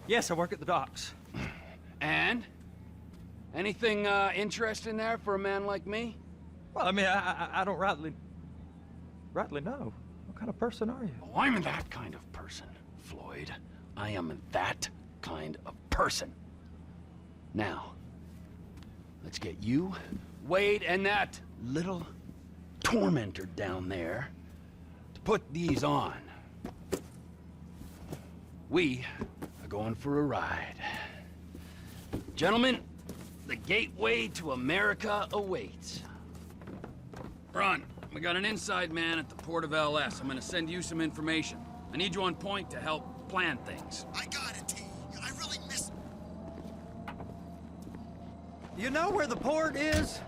Yes, I work at the docks. And? Anything interesting there for a man like me? Well, I mean, I don't rightly know. What kind of person are you? Oh, I'm that kind of person, Floyd. I am that kind of person. Now, let's get you, Wade, and that little tormentor down there to put these on. We are going for a ride. Gentlemen, the gateway to America awaits. Ron, we got an inside man at the port of LS. I'm gonna send you some information. I need you on point to help plan things. I got it, T. I really miss... You know where the port is?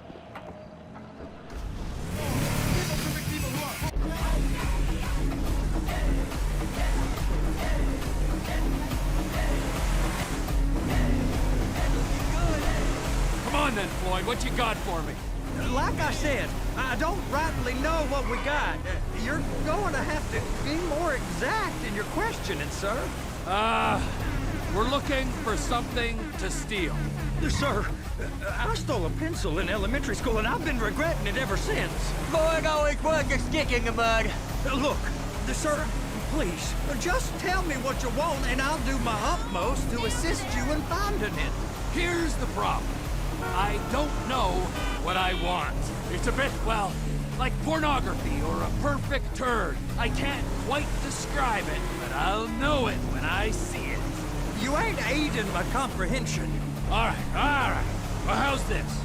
Come on then, Floyd, what you got for me? Like I said, I don't rightly know what we got. You're going to have to be more exact in your questioning, sir. We're looking for something to steal. Sir, I stole a pencil in elementary school, and I've been regretting it ever since. Floyd always was a stick in the mud. Look, sir, please, just tell me what you want, and I'll do my utmost to assist you in finding it. Here's the problem. I don't know what I want. It's a bit, well, like pornography or a perfect turd. I can't quite describe it, but I'll know it when I see it. You ain't aiding my comprehension. All right. Well, how's this?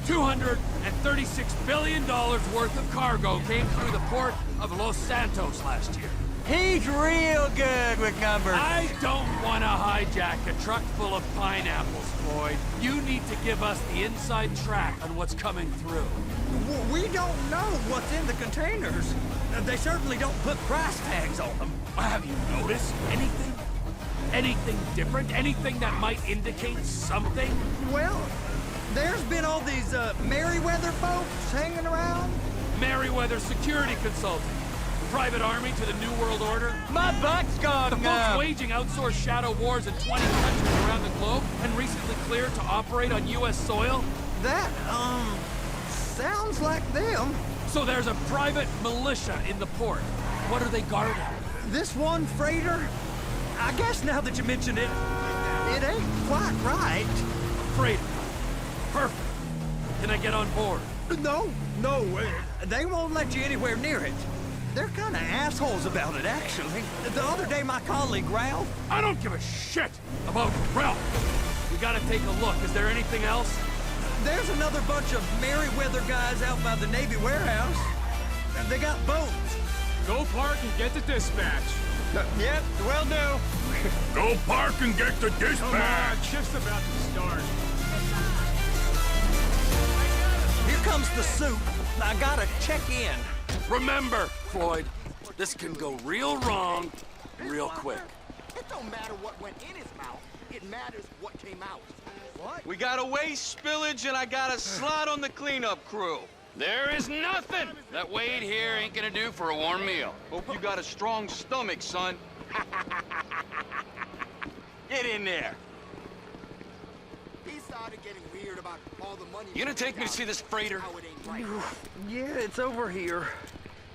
$236 billion worth of cargo came through the port of Los Santos last year. He's real good with numbers. I don't want to hijack a truck full of pineapples, Floyd. You need to give us the inside track on what's coming through. We don't know what's in the containers. They certainly don't put price tags on them. Have you noticed anything? Anything different? Anything that might indicate something? Well, there's been all these Merryweather folks hanging around. Merryweather Security Consulting. Private army to the New World Order. My butt's gone The folks numb. waging outsourced shadow wars in 20 countries around the globe and recently cleared to operate on U.S. soil. That, sounds like them. So there's a private militia in the port. What are they guarding? This one freighter, I guess now that you mention it, it ain't quite right. Freighter. Perfect. Can I get on board? No, they won't let you anywhere near it. They're kind of assholes about it, actually. The other day, my colleague, Ralph... I don't give a shit about Ralph. We gotta take a look. Is there anything else? There's another bunch of Merryweather guys out by the Navy warehouse. And they got boats. Go park and get the dispatch. Yep, will do. Go park and get the dispatch. Come on, shift's about to start. Here comes the soup. I gotta check in. Remember, Floyd, this can go real wrong real quick. It don't matter what went in his mouth. It matters what came out. What? We got a waste spillage and I got a slot on the cleanup crew. There is nothing that Wade here ain't gonna do for a warm meal. Hope you got a strong stomach, son. Get in there. He started getting weird about all the money... You gonna take me to see this freighter? How it ain't right. Yeah, it's over here.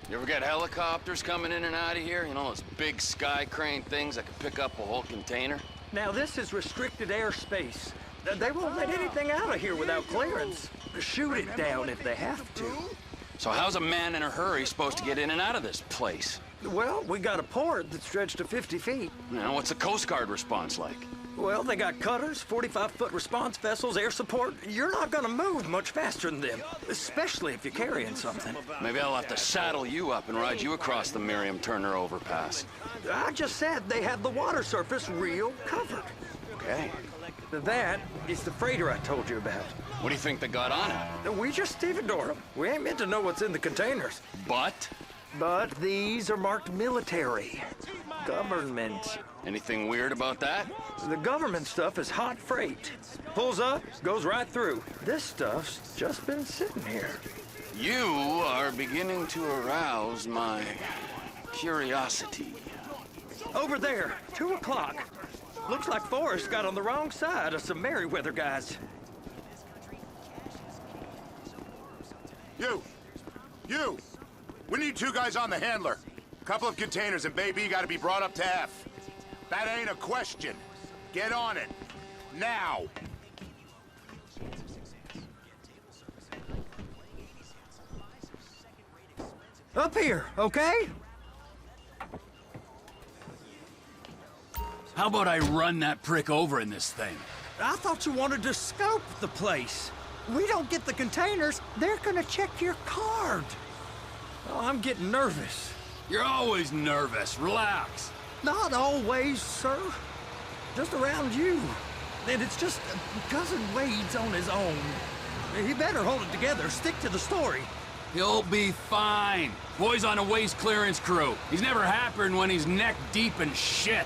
You ever got helicopters coming in and out of here? You know, those big sky crane things that can pick up a whole container? Now, this is restricted airspace. They won't let anything out of here without clearance. Shoot it down if they have to. So how's a man in a hurry supposed to get in and out of this place? Well, we got a port that's stretched to 50 feet. Now, what's the Coast Guard response like? Well, they got cutters, 45-foot response vessels, air support. You're not gonna move much faster than them, especially if you're carrying something. Maybe I'll have to saddle you up and ride you across the Miriam Turner overpass. I just said they have the water surface real covered. Okay. That is the freighter I told you about. What do you think they got on it? We just stevedore them. We ain't meant to know what's in the containers. But? But these are marked military. Government. Anything weird about that? The government stuff is hot freight. Pulls up, goes right through. This stuff's just been sitting here. You are beginning to arouse my curiosity. Over there, 2 o'clock. Looks like Forrest got on the wrong side of some Merryweather guys. You! We need 2 guys on the handler. Couple of containers and baby gotta be brought up to F. That ain't a question. Get on it. Now! Up here, okay? How about I run that prick over in this thing? I thought you wanted to scope the place. We don't get the containers, they're gonna check your card. Oh, I'm getting nervous. You're always nervous. Relax. Not always, sir. Just around you. And it's just Cousin Wade's on his own. He better hold it together, stick to the story. He'll be fine. Boy's on a waste clearance crew. He's never happier than when he's neck deep in shit.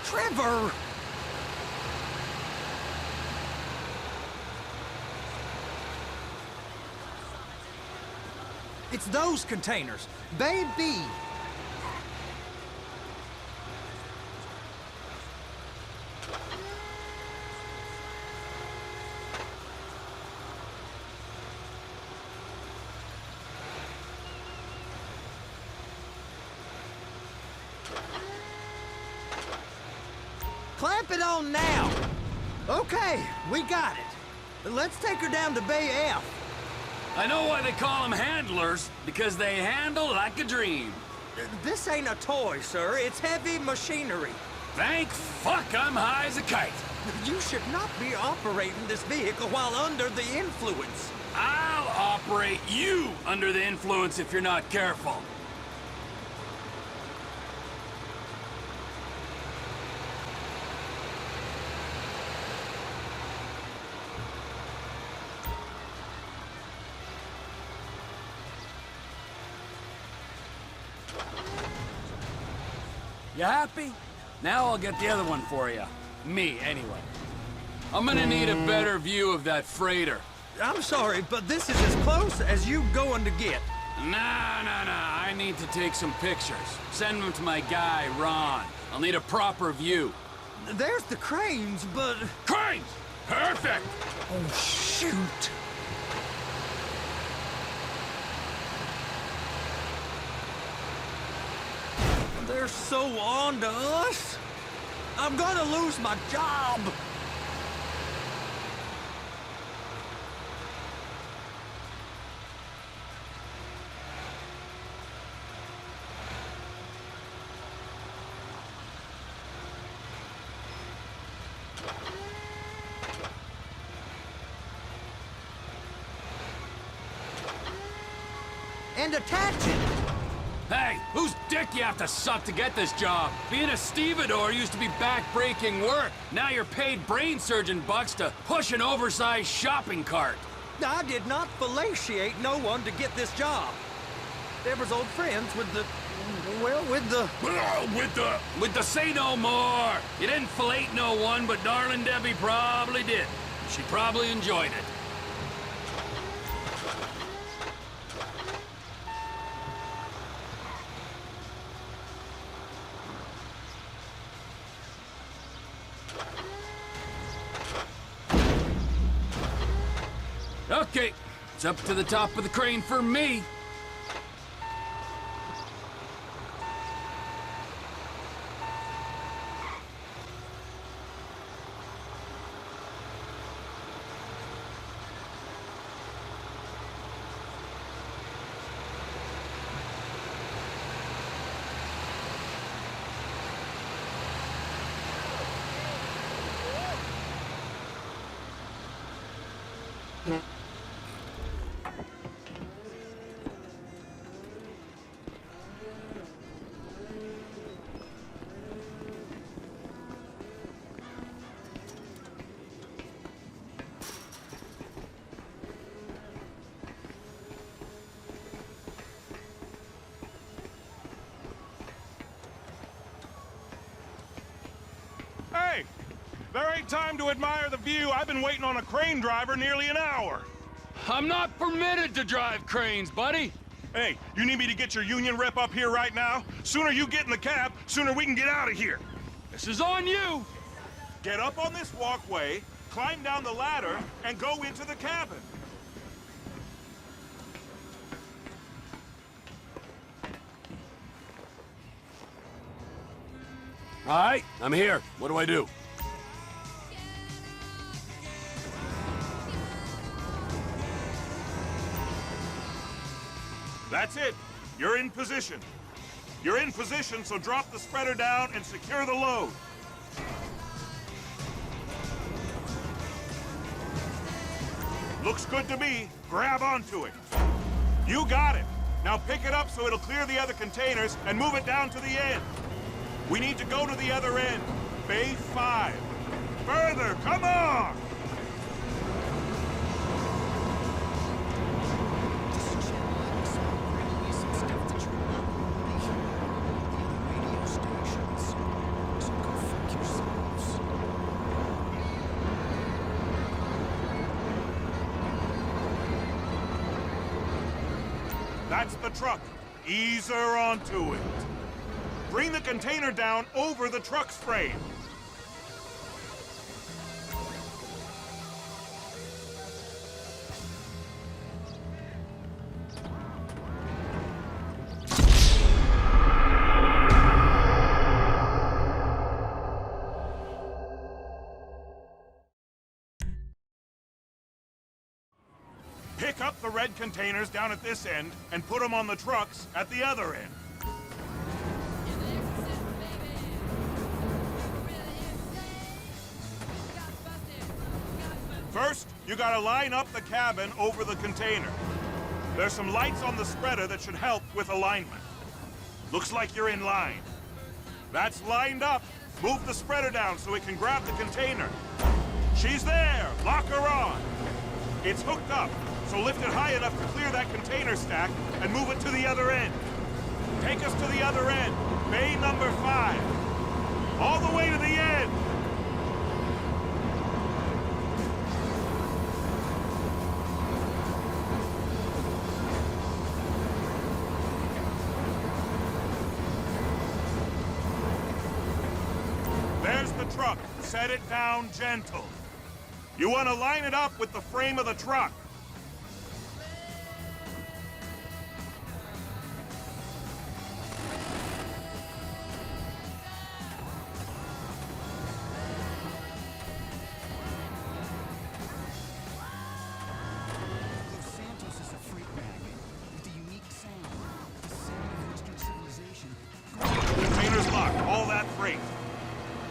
Trevor! It's those containers. Baby! Clamp it on now! Okay, we got it. Let's take her down to Bay F. I know why they call them handlers, because they handle like a dream. This ain't a toy, sir. It's heavy machinery. Thank fuck I'm high as a kite. You should not be operating this vehicle while under the influence. I'll operate you under the influence if you're not careful. You happy? Now I'll get the other one for you. Me, anyway. I'm gonna need a better view of that freighter. I'm sorry, but this is as close as you going to get. Nah. I need to take some pictures. Send them to my guy, Ron. I'll need a proper view. There's the cranes, but... Cranes! Perfect! Oh, shoot! They're so on to us. I'm gonna lose my job. And attach it. Hey, whose dick you have to suck to get this job? Being a stevedore used to be back-breaking work. Now you're paid brain surgeon bucks to push an oversized shopping cart. I did not fellatiate no one to get this job. Deborah's old friends with the... well, with the... With the say no more. You didn't fillet no one, but darling Debbie probably did. She probably enjoyed it. Okay, it's up to the top of the crane for me. Hey! There ain't time to admire the view. I've been waiting on a crane driver nearly an hour. I'm not permitted to drive cranes, buddy. Hey, you need me to get your union rep up here right now? Sooner you get in the cab, sooner we can get out of here. This is on you. Get up on this walkway, climb down the ladder, and go into the cabin. All right, I'm here. What do I do? That's it. You're in position. You're in position, so drop the spreader down and secure the load. Looks good to me. Grab onto it. You got it. Now pick it up so it'll clear the other containers and move it down to the end. We need to go to the other end. Bay 5. Further, come on! That's the truck. Ease her onto it. Bring the container down over the truck's frame. Pick up the red containers down at this end and put them on the trucks at the other end. First, you gotta line up the cabin over the container. There's some lights on the spreader that should help with alignment. Looks like you're in line. That's lined up. Move the spreader down so it can grab the container. She's there. Lock her on. It's hooked up, so lift it high enough to clear that container stack and move it to the other end. Take us to the other end, bay number 5. All the way to the end. There's the truck. Set it down gentle. You want to line it up with the frame of the truck. Santos is a freight wagon with a unique sound, the sound of Western civilization. Container's locked. All that freight.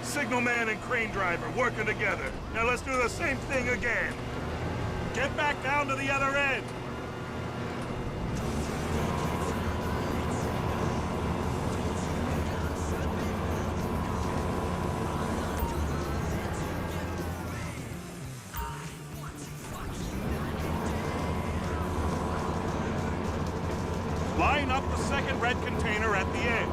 Signalman and crane driver working together. Now let's do the same thing again. Get back down to the other end. Line up the second red container at the end.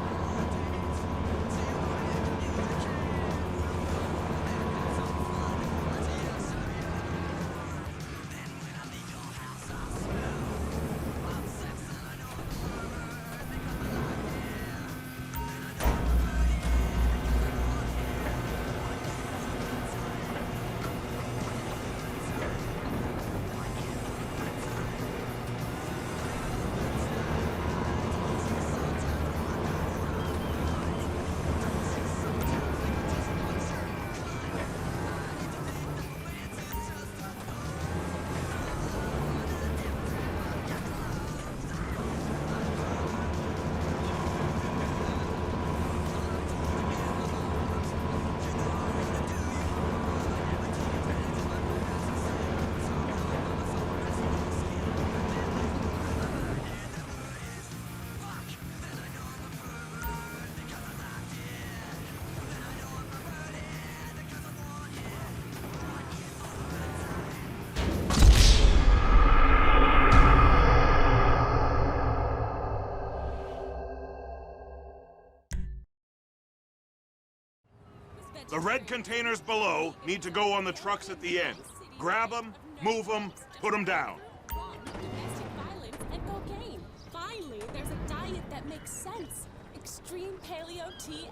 The red containers below need to go on the trucks at the end. Grab them, move them, put them down. Domestic violence and cocaine. Finally, there's a diet that makes sense. Extreme Paleo TM.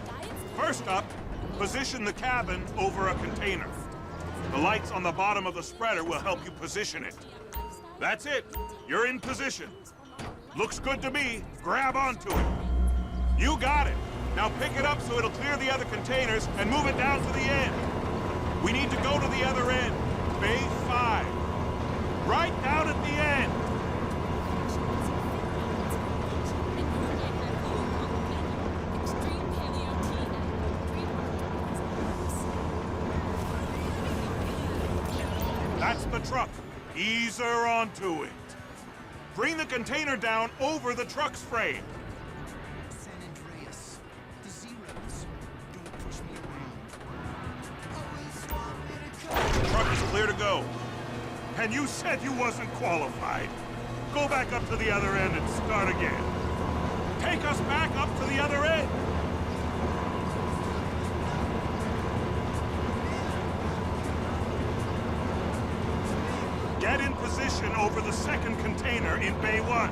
Diets. First up, Position the cabin over a container. The lights on the bottom of the spreader will help you position it. That's it. You're in position. Looks good to me. Grab onto it. You got it. Now pick it up so it'll clear the other containers and move it down to the end. We need to go to the other end. Bay 5. Right down at the end. That's the truck. Ease her onto it. Bring the container down over the truck's frame. San Andreas. The Zeros. Don't push me around. The truck is clear to go. And you said you wasn't qualified. Go back up to the other end and start again. Take us back up to the other end. Get in position over the second container in Bay 1.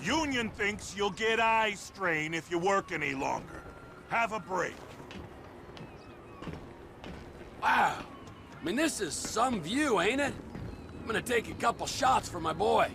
Union thinks you'll get eye strain if you work any longer. Have a break. Wow. I mean, this is some view, ain't it? I'm gonna take a couple shots for my boy.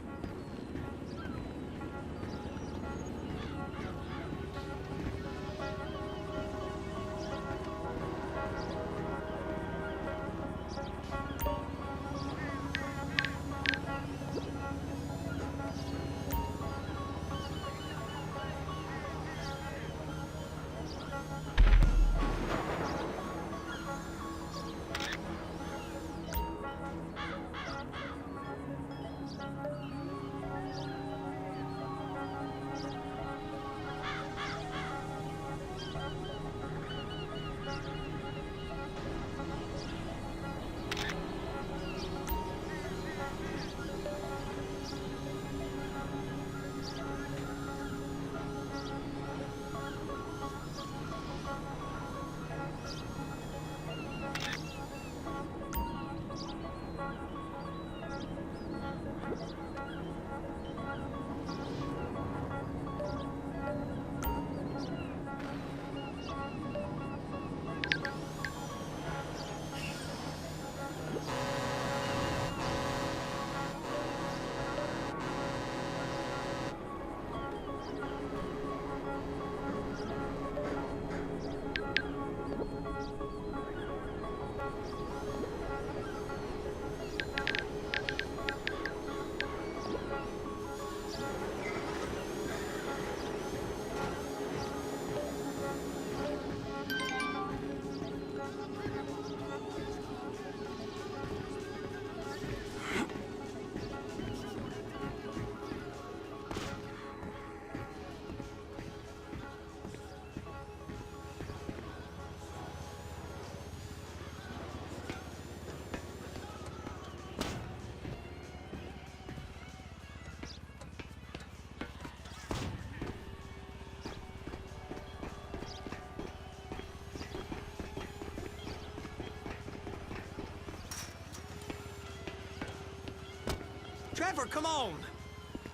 Trevor, come on.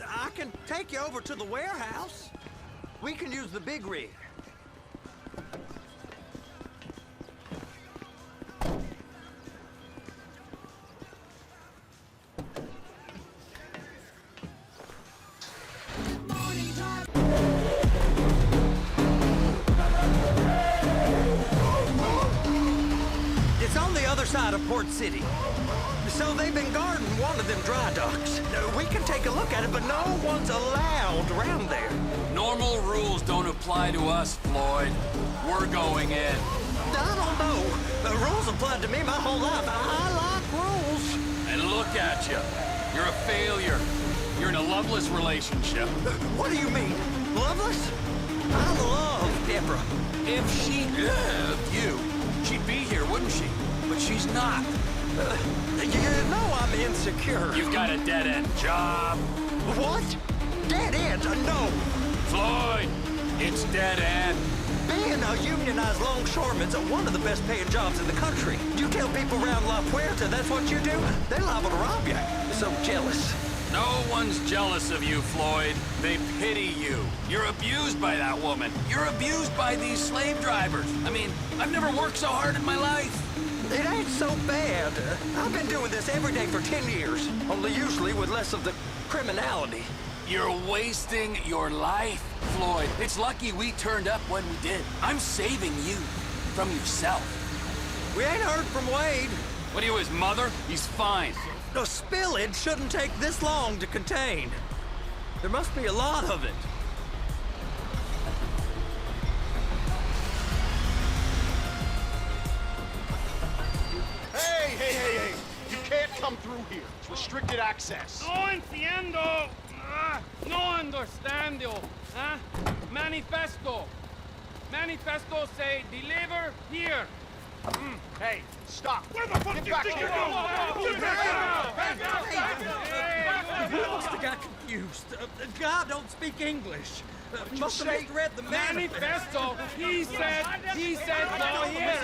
I can take you over to the warehouse. We can use the big rig. other side of Port City. So they've been guarding one of them dry docks. We can take a look at it, but no one's allowed around there. Normal rules don't apply to us, Floyd. We're going in. I don't know. The rules applied to me my whole life. I like rules. And look at you. You're a failure. You're in a loveless relationship. What do you mean? Loveless? I love Deborah. If she loved you, she'd be here, wouldn't she? But she's not. You know I'm insecure. You've got a dead-end job. What? Dead end? No. Floyd, it's dead end. Being a unionized longshoreman's one of the best paying jobs in the country. You tell people around La Puerta that's what you do, they're liable to rob you. They're so jealous. No one's jealous of you, Floyd. They pity you. You're abused by that woman. You're abused by these slave drivers. I mean, I've never worked so hard in my life. It ain't so bad. I've been doing this every day for 10 years, only usually with less of the criminality. You're wasting your life, Floyd. It's lucky we turned up when we did. I'm saving you from yourself. We ain't heard from Wade. What are you, his mother? He's fine. The spillage shouldn't take this long to contain. There must be a lot of it. Hey! You can't come through here. It's restricted access. No entiendo. No understando. Huh? Manifesto. Manifesto say deliver here. Hey, stop. Where the fuck Get you back think here. you're going? He must have got confused. God don't speak English. Must have misread the Manifesto. He said go here.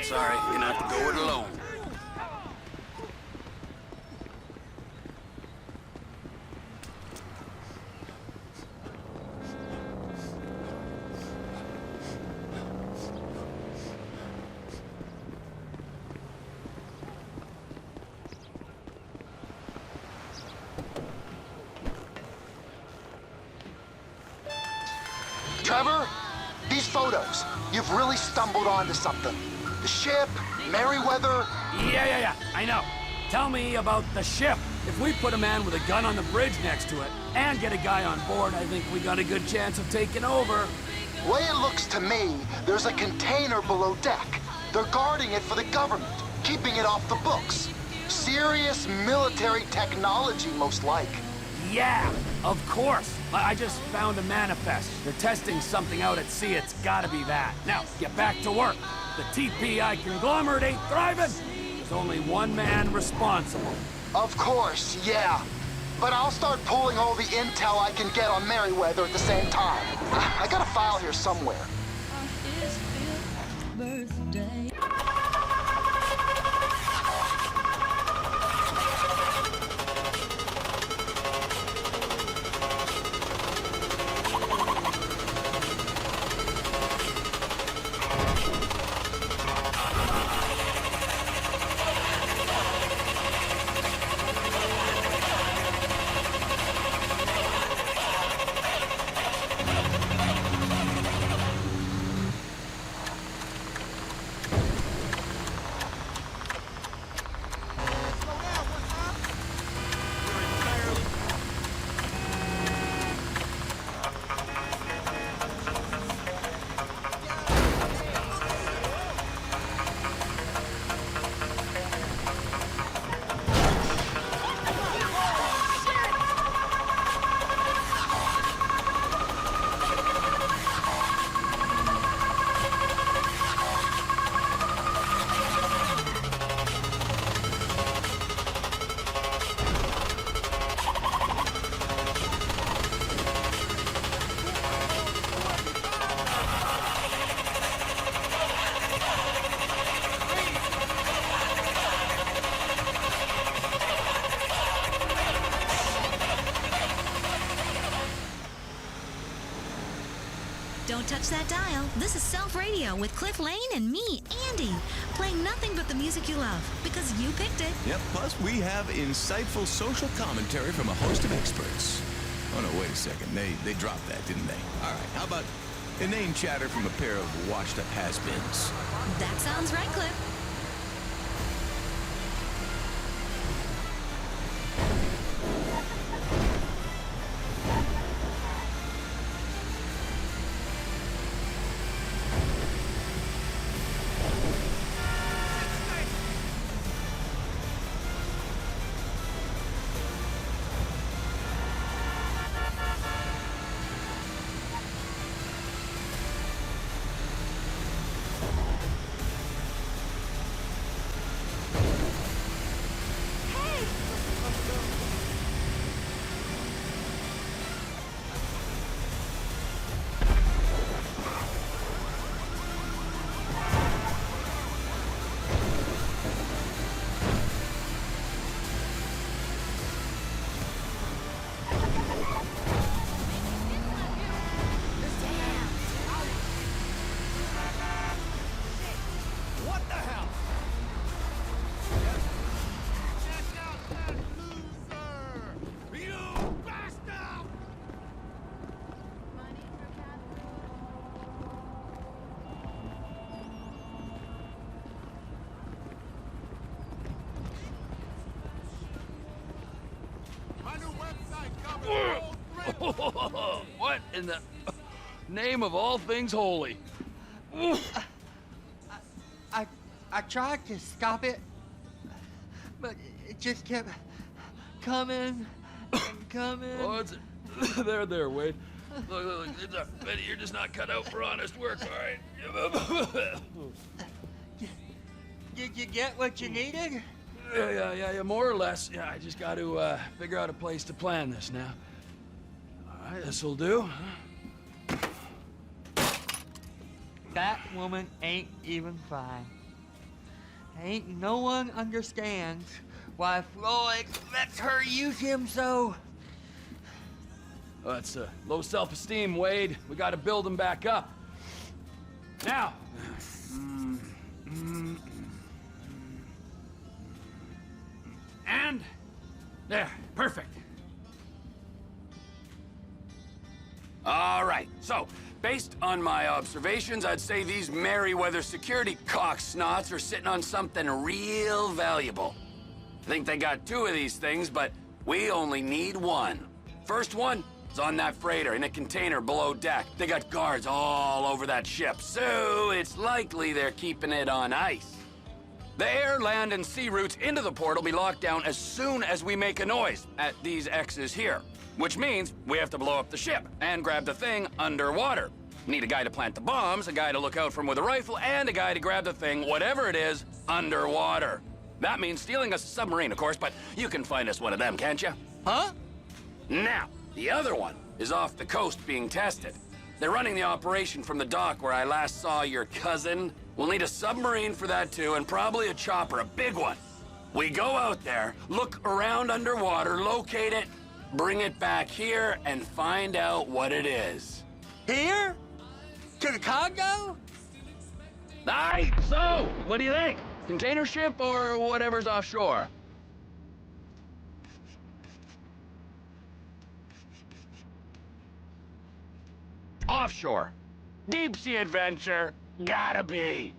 Sorry, you're gonna have to go it alone. Trevor, these photos, you've really stumbled onto something. The ship, Merryweather. Yeah, I know. Tell me about the ship. If we put a man with a gun on the bridge next to it and get a guy on board, I think we got a good chance of taking over. Way it looks to me, there's a container below deck. They're guarding it for the government, keeping it off the books. Serious military technology, most like. Yeah, of course. I just found a manifest. They're testing something out at sea. It's gotta be that. Now, get back to work. The TPI conglomerate ain't thriving. There's only one man responsible. Of course, yeah. But I'll start pulling all the intel I can get on Merryweather at the same time. I got a file here somewhere. touch that dial. This is Self Radio with Cliff Lane and me, Andy, playing nothing but the music you love because you picked it. Yep, plus we have insightful social commentary from a host of experts. Oh, no, wait a second. They dropped that, didn't they? All right, how about inane chatter from a pair of washed-up has-beens? That sounds right, Cliff. What in the name of all things holy? I tried to stop it, but it just kept coming and coming. Oh, it's there, Wade. Look, Betty, you're just not cut out for honest work, all right? Did you get what you needed? Yeah, more or less. Yeah, I just got to figure out a place to plan this now. All right, this'll do. That woman ain't even fine. Ain't no one understands why Floyd lets her use him so. Oh, that's low self-esteem, Wade. We got to build him back up. Now. And there, perfect. All right, so based on my observations, I'd say these Merryweather security cocksnots are sitting on something real valuable. I think they got 2 of these things, but we only need 1. First one is on that freighter in a container below deck. They got guards all over that ship, so it's likely they're keeping it on ice. The air, land, and sea routes into the port will be locked down as soon as we make a noise at these X's here. Which means we have to blow up the ship and grab the thing underwater. Need a guy to plant the bombs, a guy to look out for him with a rifle, and a guy to grab the thing, whatever it is, underwater. That means stealing us a submarine, of course, but you can find us one of them, can't you? Huh? Now, the other one is off the coast being tested. They're running the operation from the dock where I last saw your cousin. We'll need a submarine for that too, and probably a chopper, a big one. We go out there, look around underwater, locate it, bring it back here, and find out what it is. Here? To the Congo? Aye, so, what do you think? Container ship or whatever's offshore? Offshore. Deep sea adventure. Gotta be.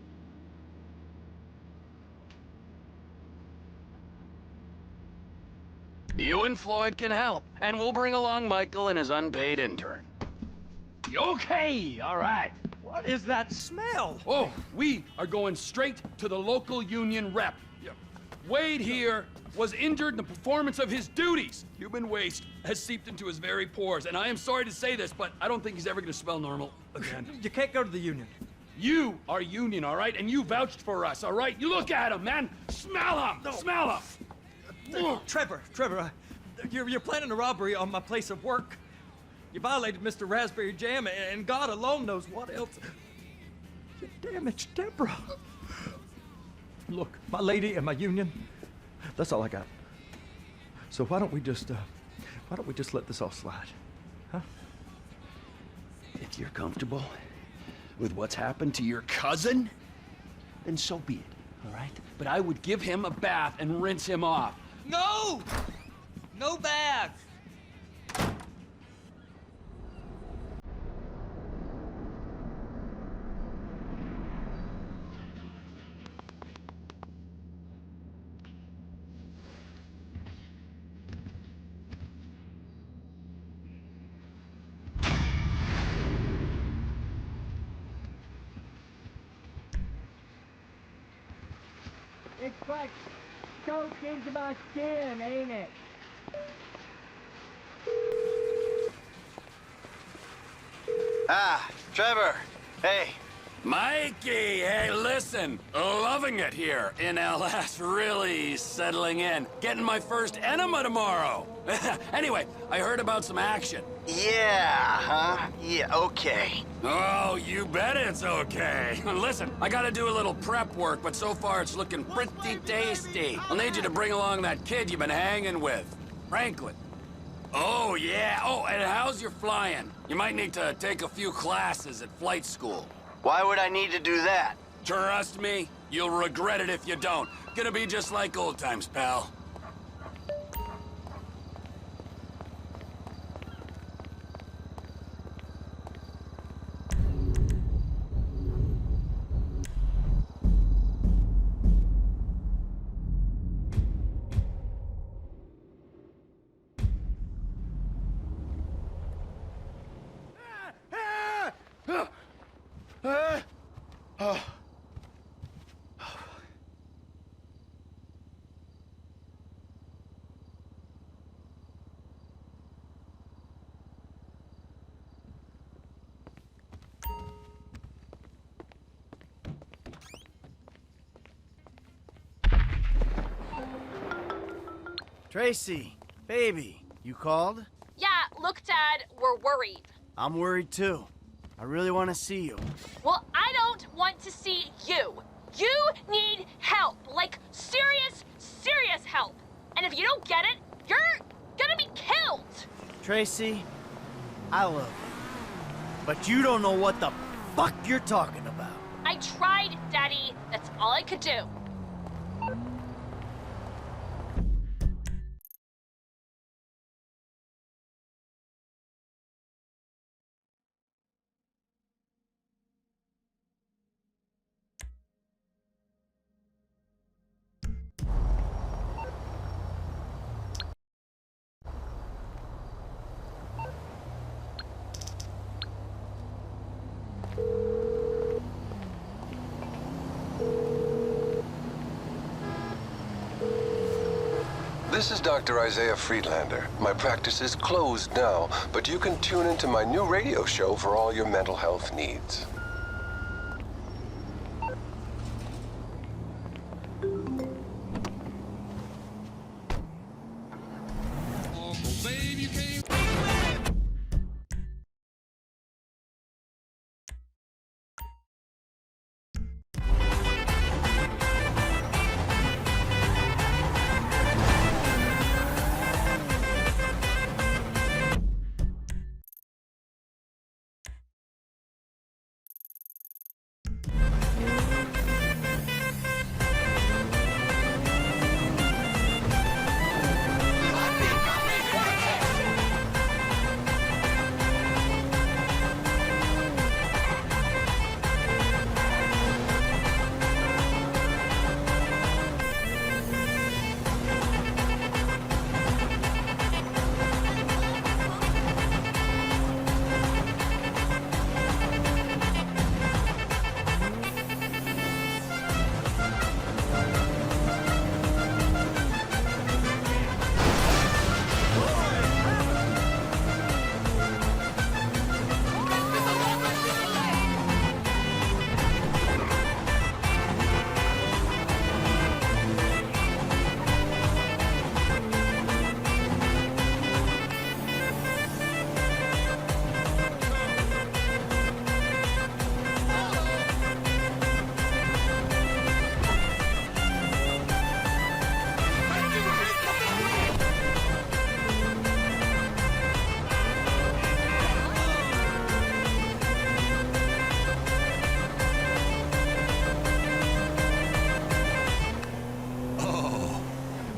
You and Floyd can help, and we'll bring along Michael and his unpaid intern. Okay, all right. What is that smell? Oh, we are going straight to the local union rep. Wade here was injured in the performance of his duties. Human waste has seeped into his very pores, and I am sorry to say this, but I don't think he's ever going to smell normal again. You can't go to the union. You are union, all right? And you vouched for us, all right? You look at him, man. Smell him. No. Smell him. Trevor, you're planning a robbery on my place of work. You violated Mr. Raspberry Jam, and God alone knows what else. You damaged Deborah. Look, my lady and my union, that's all I got. So why don't we just let this all slide, huh? If you're comfortable, with what's happened to your cousin, then so be it, all right? But I would give him a bath and rinse him off. No! No bath! It's like soaked into my skin, ain't it? Ah, Trevor. Hey. Mikey, hey, listen. Loving it here in LS. Really settling in. Getting my first enema tomorrow. Anyway, I heard about some action. Yeah, huh? Yeah, okay. Oh, you bet it's okay. Listen, I gotta do a little prep work, but so far it's looking pretty tasty. I'll need you to bring along that kid you've been hanging with, Franklin. Oh, yeah. Oh, and how's your flying? You might need to take a few classes at flight school. Why would I need to do that? Trust me, you'll regret it if you don't. Gonna be just like old times, pal. Tracy, baby, you called? Yeah, look, Dad, we're worried. I'm worried too. I really want to see you. Well, I don't want to see you. You need help, like serious, serious help. And if you don't get it, you're gonna be killed. Tracy, I love you. But you don't know what the fuck you're talking about. I tried, Daddy. That's all I could do. This is Dr. Isaiah Friedlander. My practice is closed now, but you can tune into my new radio show for all your mental health needs.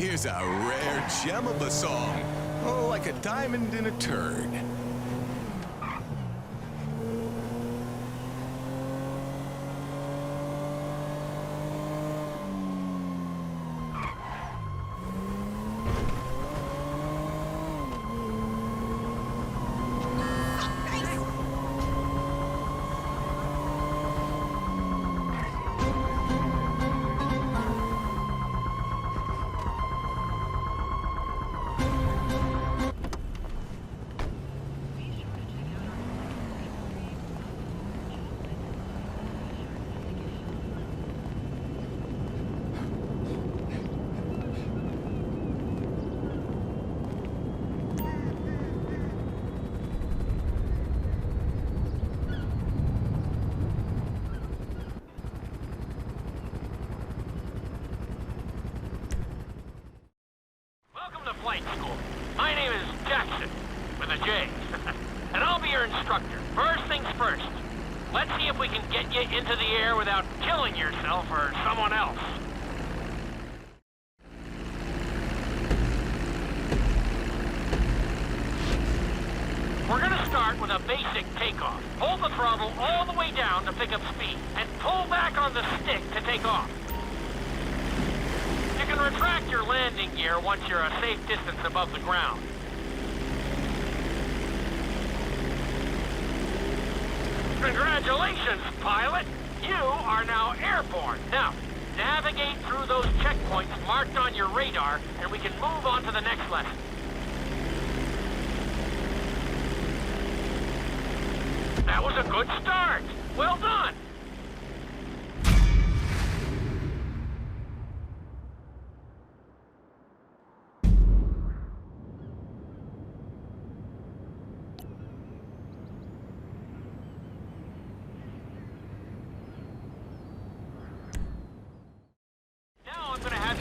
Here's a rare gem of a song. Oh, like a diamond in a turd. Flight school. My name is Jackson, with a J. And I'll be your instructor. First things first. Let's see if we can get you into the air without killing yourself or someone else. We're gonna start with a basic takeoff. Hold the throttle all the way down to pick up speed, and pull back on the stick to take off. You can retract your landing gear once you're a safe distance above the ground. Congratulations, pilot! You are now airborne. Now, navigate through those checkpoints marked on your radar, and we can move on to the next lesson. That was a good start. Well done.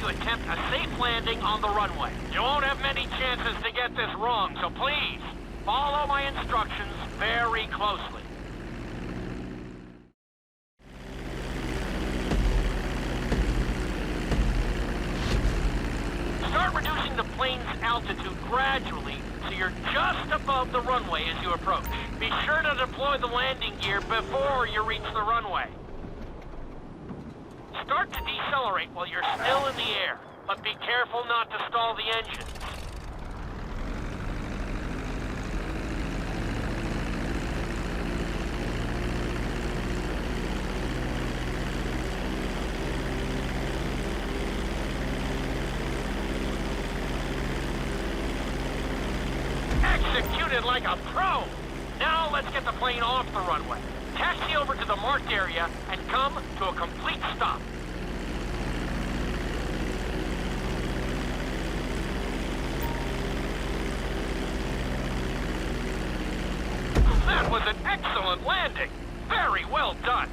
Attempt a safe landing on the runway. You won't have many chances to get this wrong, so please, follow my instructions very closely. Start reducing the plane's altitude gradually so you're just above the runway as you approach. Be sure to deploy the landing gear before you reach the runway. Start to decelerate while you're still in the air, but be careful not to stall the engines. Executed like a pro! Now let's get the plane off the runway. Taxi over to the marked area and come to a complete stop. That was an excellent landing. Very well done.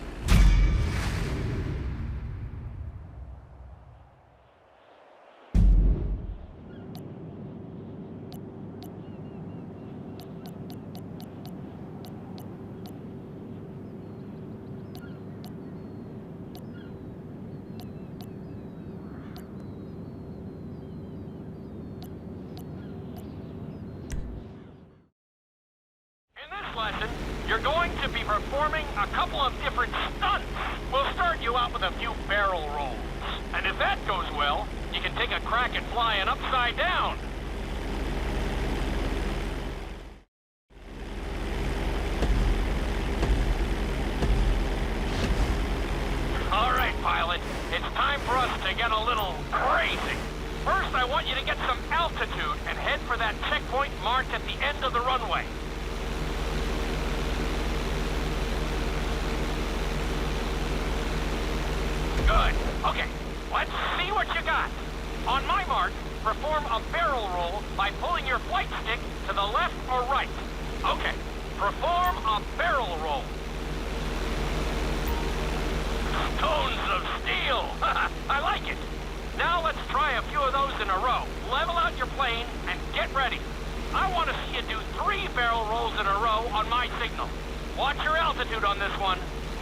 Lesson, you're going to be performing a couple of different stunts. We'll start you out with a few barrel rolls. And if that goes well, you can take a crack at flying upside down. All right, pilot. It's time for us to get a little crazy. First, I want you to get some altitude and head for that checkpoint marked at the end of the runway. Good. Okay, let's see what you got. On my mark, perform a barrel roll by pulling your flight stick to the left or right. Okay, perform a barrel roll. Stones of steel! I like it. Now let's try a few of those in a row. Level out your plane and get ready. I want to see you do 3 barrel rolls in a row on my signal. Watch your altitude on this one.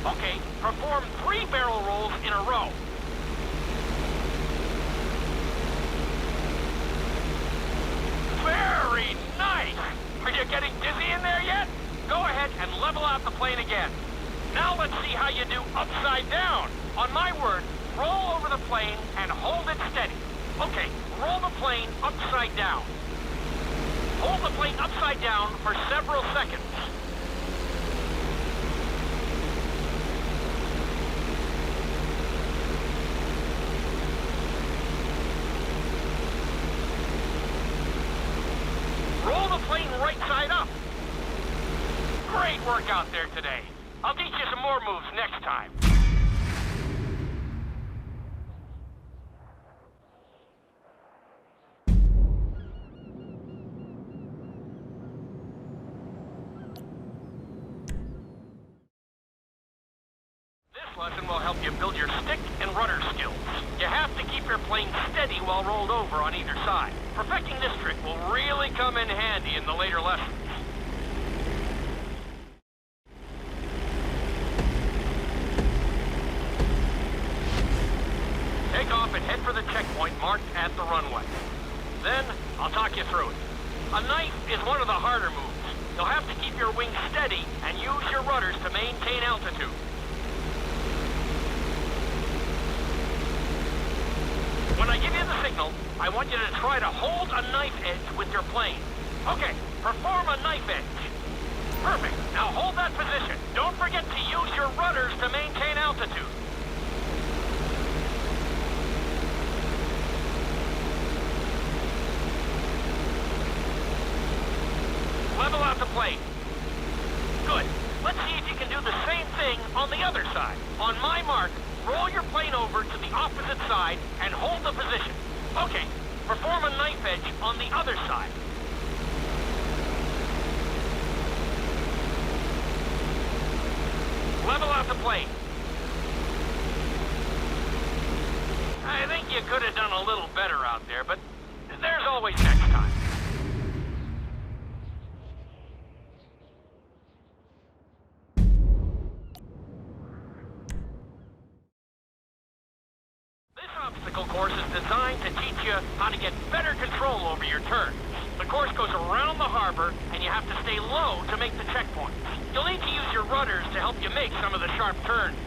Okay, perform 3 barrel rolls in a row. plane again. Now let's see how you do upside down. On my word, roll over the plane and hold it steady. Okay, roll the plane upside down. Hold the plane upside down for several seconds. Roll the plane right side up. Great work out there today. I'll teach you some more moves next time. This lesson will help you build your stick and rudder skills. You have to keep your plane steady while rolled over on either side. Perfecting this trick will really come in handy in the later lessons. Take off and head for the checkpoint marked at the runway. Then, I'll talk you through it. A knife is one of the harder moves. You'll have to keep your wings steady and use your rudders to maintain altitude. When I give you the signal, I want you to try to hold a knife edge with your plane. Okay, perform a knife edge. Perfect. Now hold that position. Don't forget to use your rudders to maintain altitude. Level out the plane. Good. Let's see if you can do the same thing on the other side. On my mark, roll your plane over to the opposite side and hold the position. Okay, perform a knife edge on the other side. Level out the plane. I think you could have done a little better out there, but there's always next time. Obstacle course is designed to teach you how to get better control over your turns. The course goes around the harbor, and you have to stay low to make the checkpoints. You'll need to use your rudders to help you make some of the sharp turns.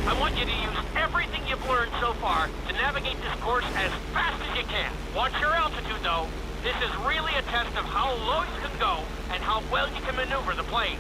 I want you to use everything you've learned so far to navigate this course as fast as you can. Watch your altitude, though. This is really a test of how low you can go and how well you can maneuver the plane.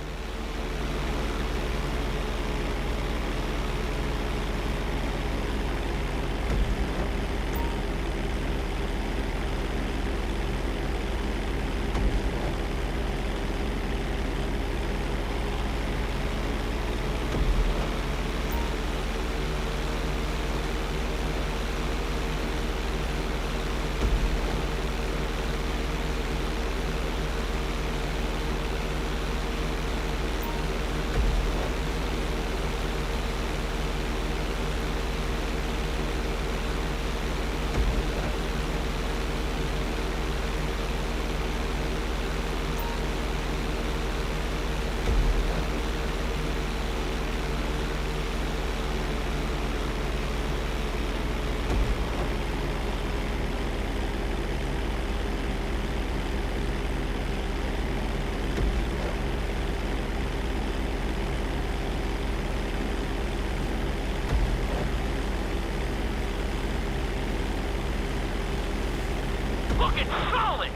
Looking solid!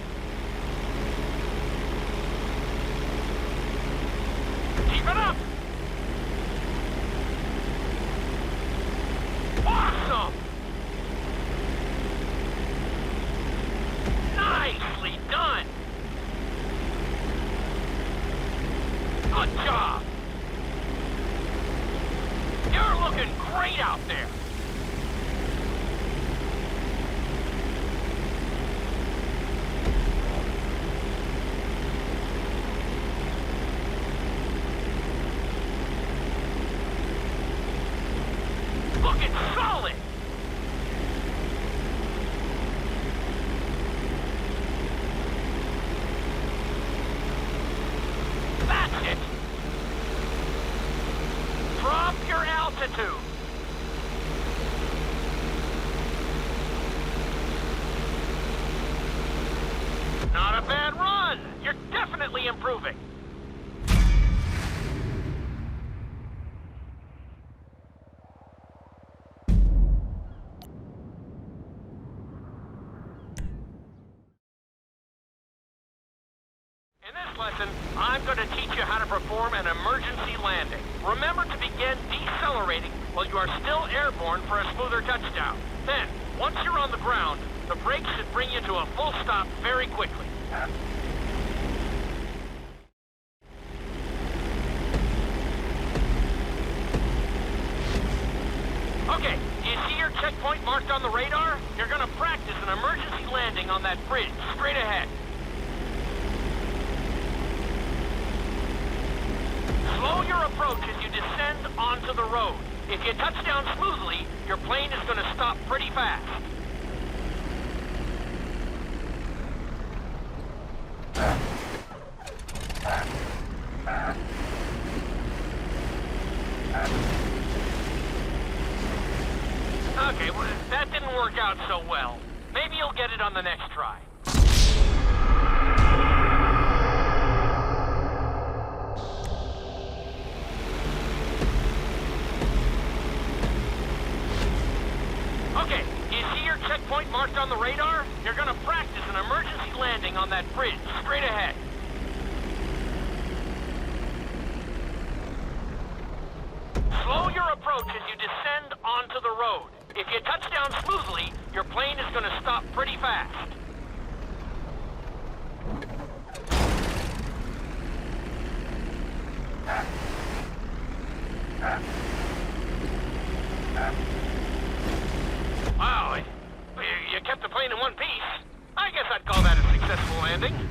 Keep it up! Awesome! Nicely done! Good job! You're looking great out there! Looking solid! That's it! Drop your altitude! teach you how to perform an emergency landing. Remember to begin decelerating while you are still airborne for a smoother touchdown. Then, once you're on the ground, the brakes should bring you to a full stop very quickly. Okay, do you see your checkpoint marked on the radar? You're gonna practice an emergency landing on that bridge, straight ahead. Slow your approach as you descend onto the road. If you touch down smoothly, your plane is gonna stop pretty fast. Okay, well, that didn't work out so well. Maybe you'll get it on the next try. Okay, do you see your checkpoint marked on the radar? You're gonna practice an emergency landing on that bridge, straight ahead. Slow your approach as you descend onto the road. If you touch down smoothly, your plane is gonna stop pretty fast. Wow, you kept the plane in one piece. I guess I'd call that a successful landing.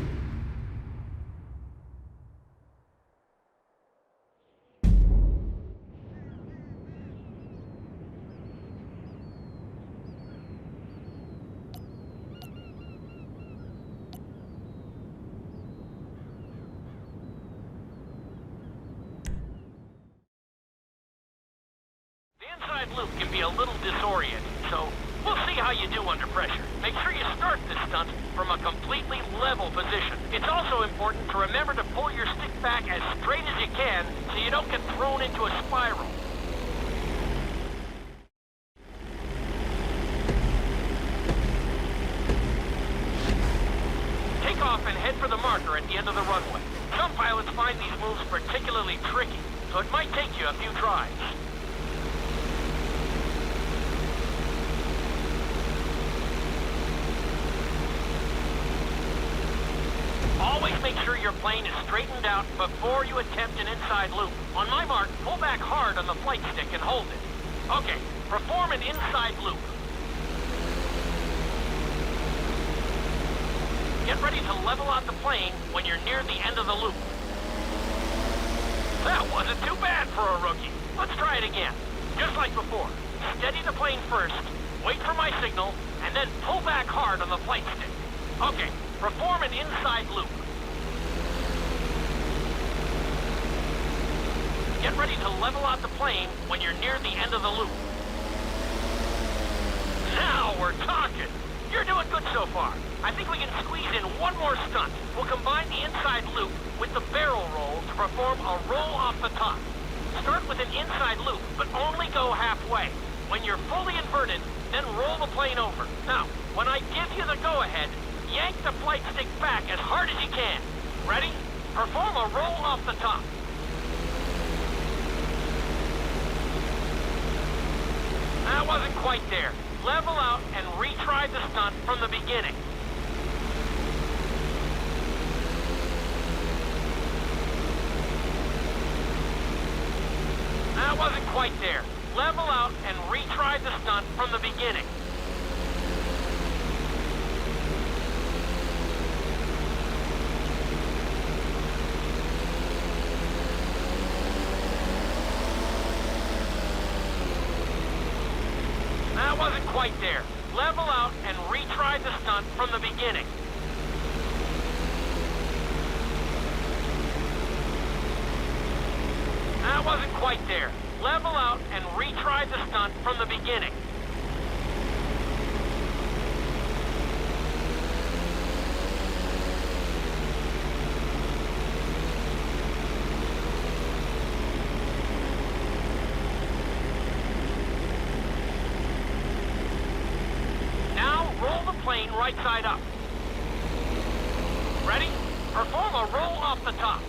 Loop can be a little disorienting, so we'll see how you do under pressure. Make sure you start this stunt from a completely level position. It's also important to remember to pull your stick back as straight as you can so you don't get thrown into a spiral. Take off and head for the marker at the end of the runway. Some pilots find these moves particularly tricky, so it might take you a few tries. Always make sure your plane is straightened out before you attempt an inside loop. On my mark, pull back hard on the flight stick and hold it. Okay, perform an inside loop. Get ready to level out the plane when you're near the end of the loop. That wasn't too bad for a rookie. Let's try it again. Just like before. Steady the plane first, wait for my signal, and then pull back hard on the flight stick. Okay, perform an inside loop. Get ready to level out the plane when you're near the end of the loop. Now we're talking. You're doing good so far. I think we can squeeze in one more stunt. We'll combine the inside loop with the barrel roll to perform a roll off the top. Start with an inside loop, but only go halfway. When you're fully inverted, then roll the plane over. Now, when I give you the go-ahead, yank the flight stick back as hard as you can. Ready? Perform a roll off the top. That wasn't quite there. Level out and retry the stunt from the beginning. That wasn't quite there. Level out and retry the stunt from the beginning. That wasn't quite there. Level out and retry the stunt from the beginning. That wasn't quite there. Level out and retry the stunt from the beginning. Now roll the plane right side up. Ready? Perform a roll off the top.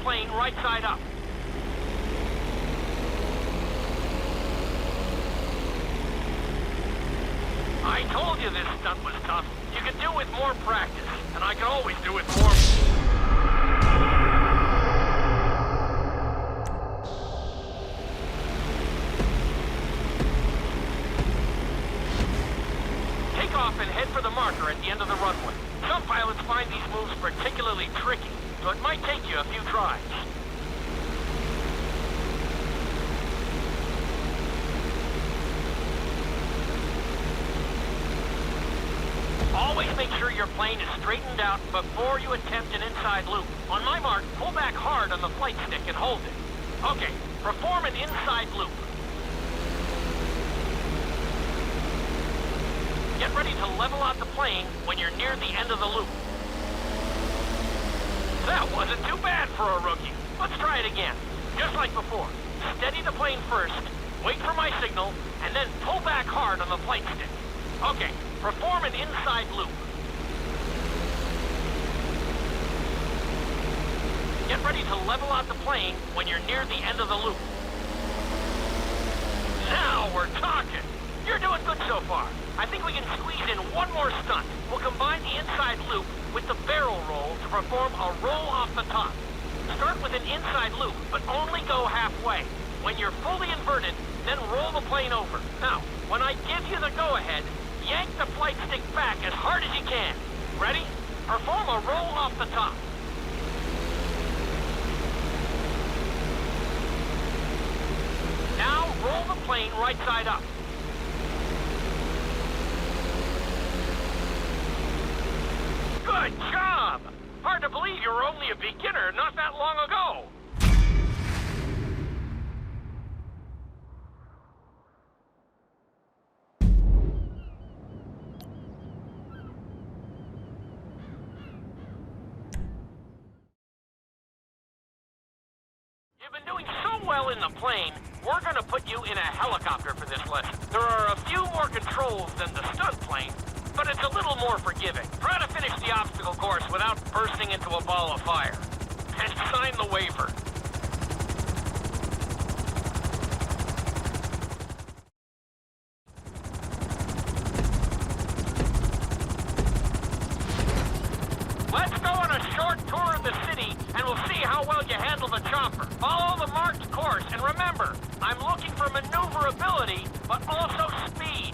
plane right side up. I told you this stunt was tough. You could do with more practice, and I can always do with more... Take off and head for the marker at the end of the runway. Some pilots find these moves particularly tricky, so it might take you a few tries. Always make sure your plane is straightened out before you attempt an inside loop. On my mark, pull back hard on the flight stick and hold it. Okay, perform an inside loop. Get ready to level out the plane when you're near the end of the loop. That wasn't too bad for a rookie. Let's try it again. Just like before. Steady the plane first, wait for my signal, and then pull back hard on the flight stick. Okay, perform an inside loop. Get ready to level out the plane when you're near the end of the loop. Now we're talking. You're doing good so far. I think we can squeeze in one more stunt. We'll combine the inside loop with the barrel roll to perform a roll off the top. Start with an inside loop, but only go halfway. When you're fully inverted, then roll the plane over. Now, when I give you the go-ahead, yank the flight stick back as hard as you can. Ready? Perform a roll off the top. Now, roll the plane right side up. Good job! Hard to believe you were only a beginner not that long ago. You've been doing so well in the plane, we're gonna put you in a helicopter for this lesson. There are a few more controls than the stunt plane, but it's a little more forgiving. Try to finish the obstacle course without bursting into a ball of fire. And sign the waiver. Let's go on a short tour of the city, and we'll see how well you handle the chopper. Follow the marked course, and remember, I'm looking for maneuverability, but also speed.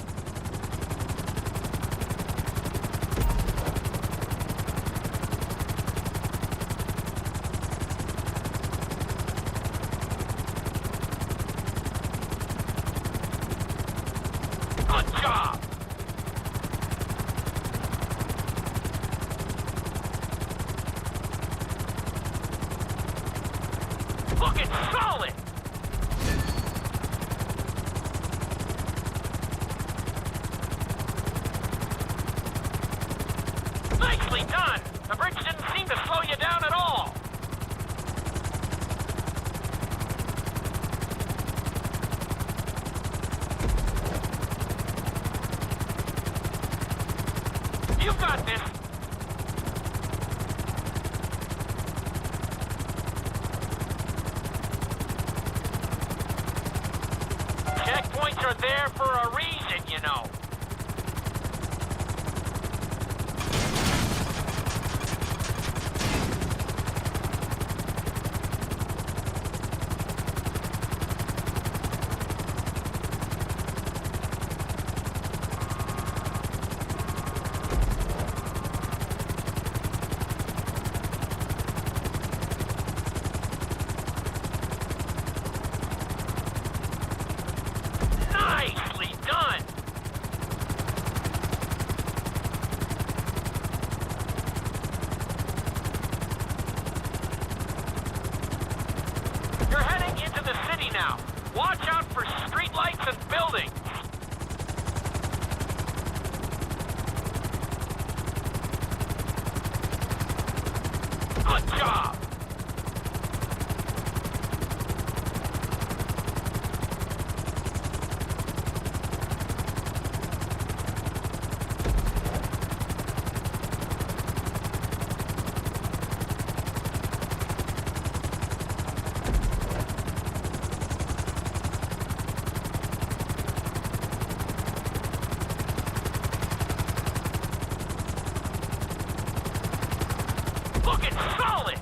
Good job! Looking solid! Nicely done! The bridge didn't seem to slow you down at all. You've got this. Checkpoints are there for a reason, you know. Nicely done! You're heading into the city now. Watch out for streetlights and buildings. Good job! Looking solid!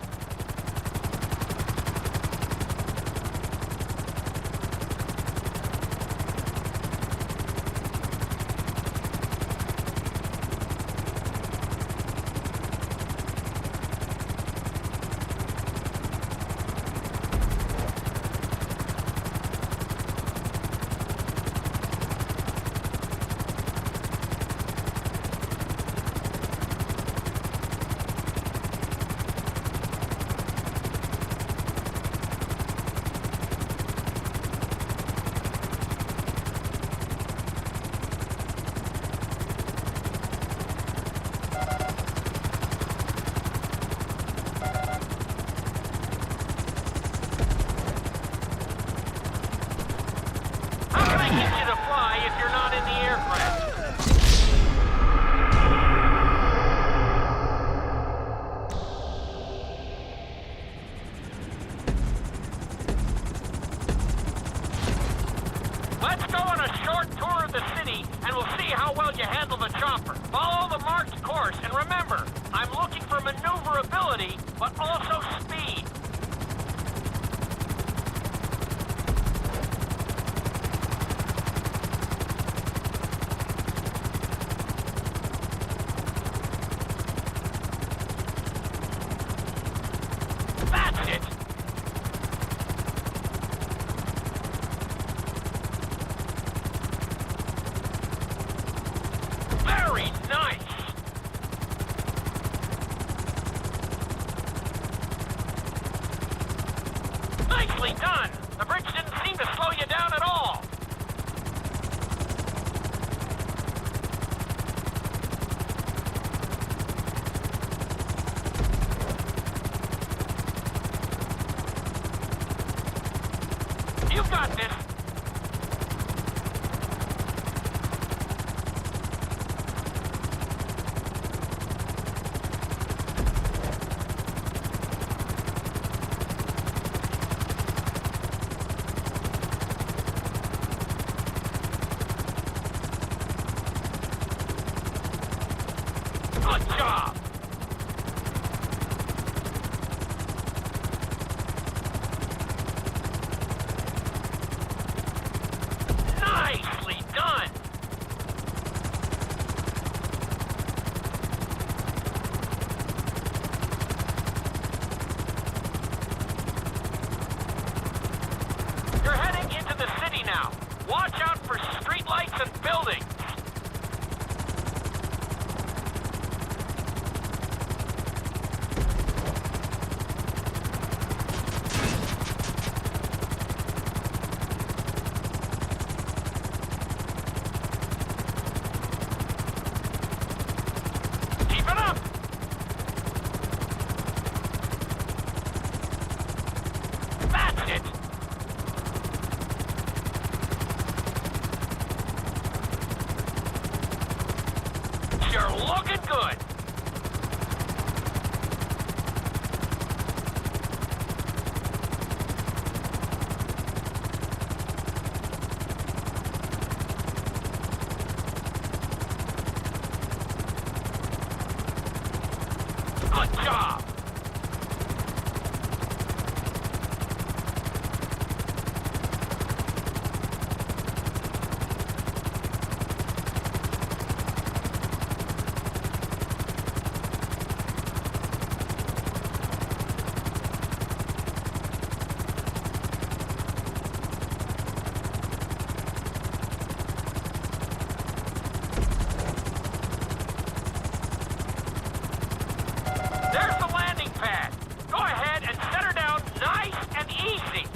Let's go on a short tour of the city, and we'll see how well you handle the chopper. Follow the marked course, and remember, I'm looking for maneuverability, but also speed. That's it! Very nice! Nicely done! The bridge didn't seem to slow you down at all! You got this! Good job! Nicely done! You're heading into the city now. Watch out for streetlights and buildings. Keep it up! That's it! You're looking good! Good job! There's the landing pad. Go ahead and set her down nice and easy.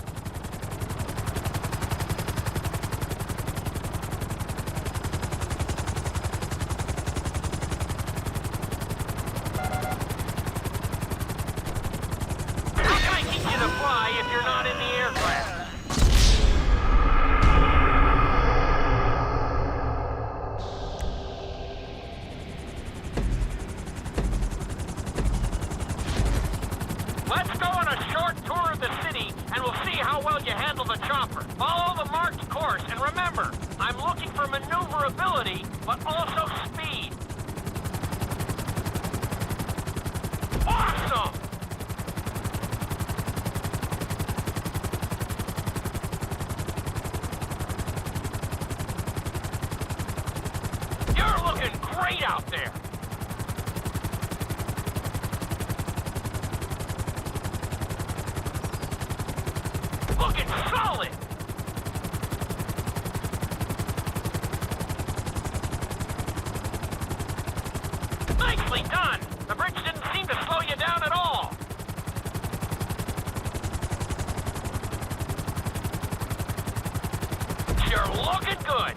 How can I teach you to fly if you're not in the aircraft? Let's go on a short tour of the city, and we'll see how well you handle the chopper. Follow the marked course, and remember, I'm looking for maneuverability, but also speed. Awesome! looking great out there. Looking solid. Nicely done. The bridge didn't seem to slow you down at all. You're looking good.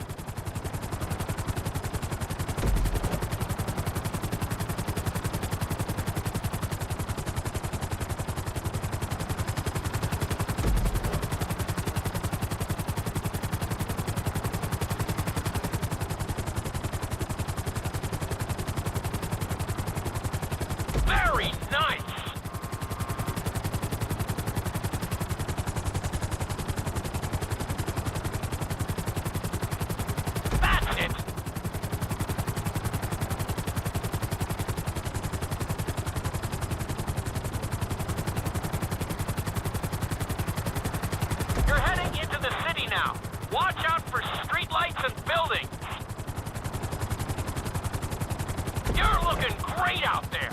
Very nice. That's it. You're heading into the city now. Watch out for streetlights and buildings. You're looking great out there.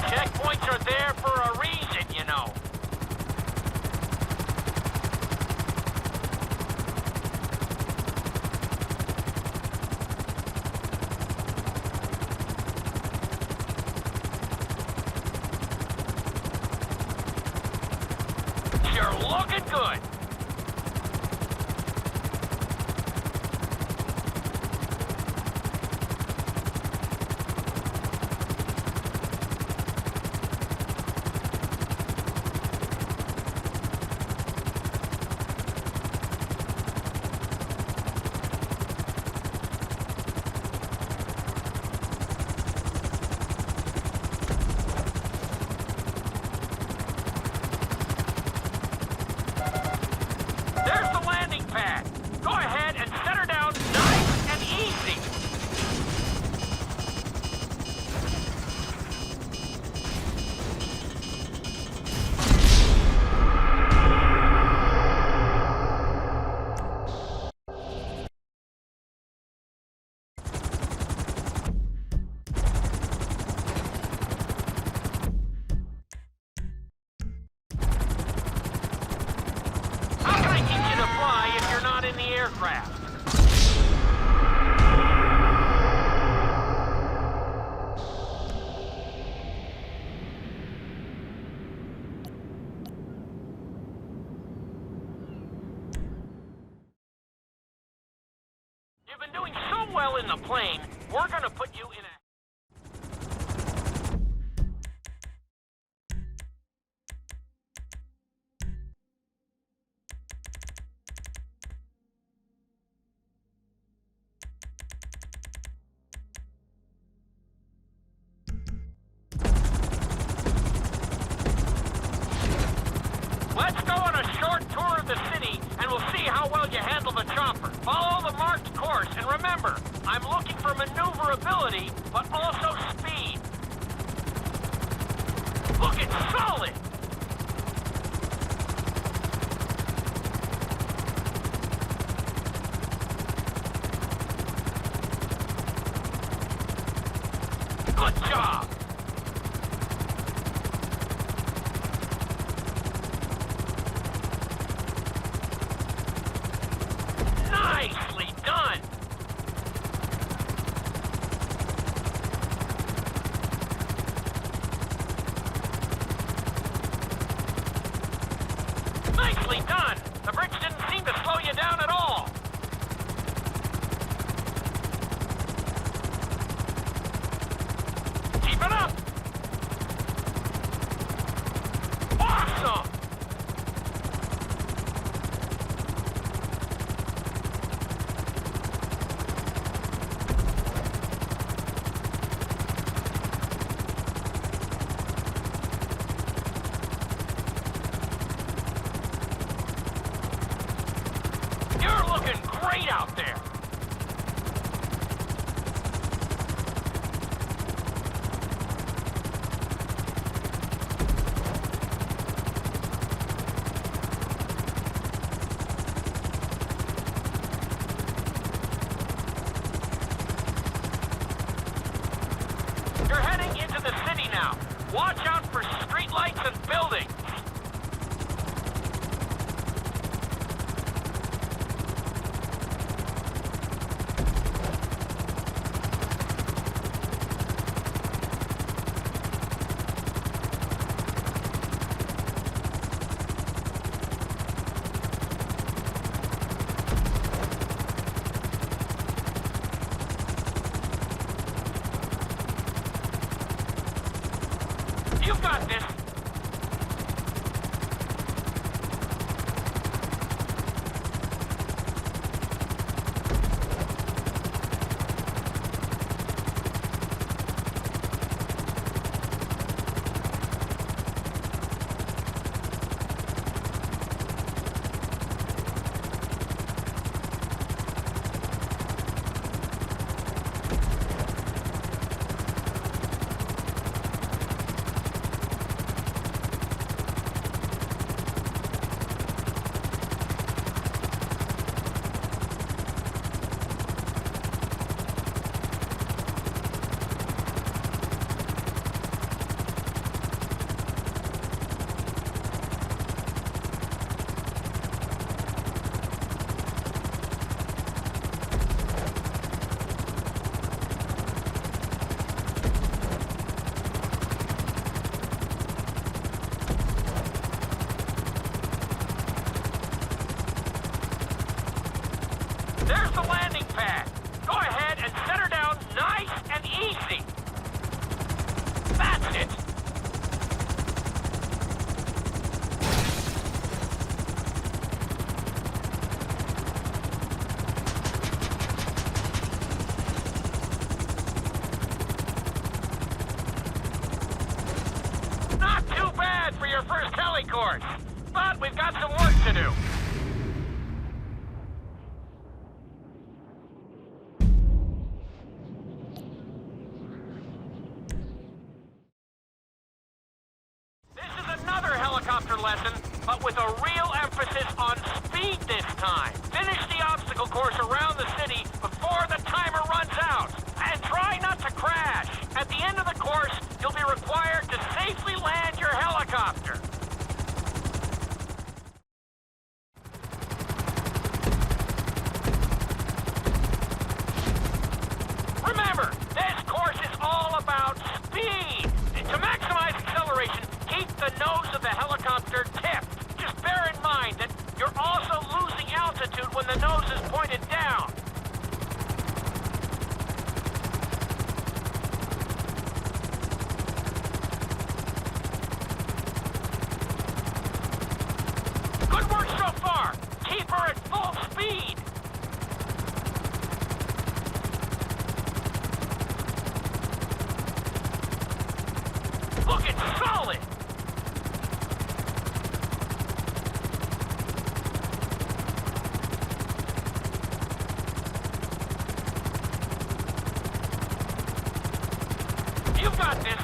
Checkpoints are there for a reason, you know. You're looking good. There's the landing pad. Go ahead and set her down nice and easy. How can I teach you to fly if you're not in the aircraft? You've been doing so well in the plane, we're gonna put you in a... Let's go on a short tour of the city, and we'll see how well you handle the chopper. Follow the marked course, and remember, I'm looking for maneuverability, but also speed. Looking solid! Good job! Nicely done! Nicely done! The bridge didn't seem to slow you down at all. Keep it looking great out there. You're heading into the city now. Watch out for streetlights and buildings. You've got this. There's the landing pad. Go ahead and set her down nice and easy. That's it. Not too bad for your first heli course, but we've got some work to do. Helicopter lesson, but with a real emphasis on speed this time. Finish the obstacle course around the city before the timer runs out. And try not to crash. At the end of the course, you'll be required to safely land your helicopter. Remember, this course is all about speed. To maximize acceleration, keep the nose of the helicopter tipped. Just bear in mind that you're also losing altitude when the nose is pointed down. Good work so far. Keep her at full speed. Looking solid. You've got this.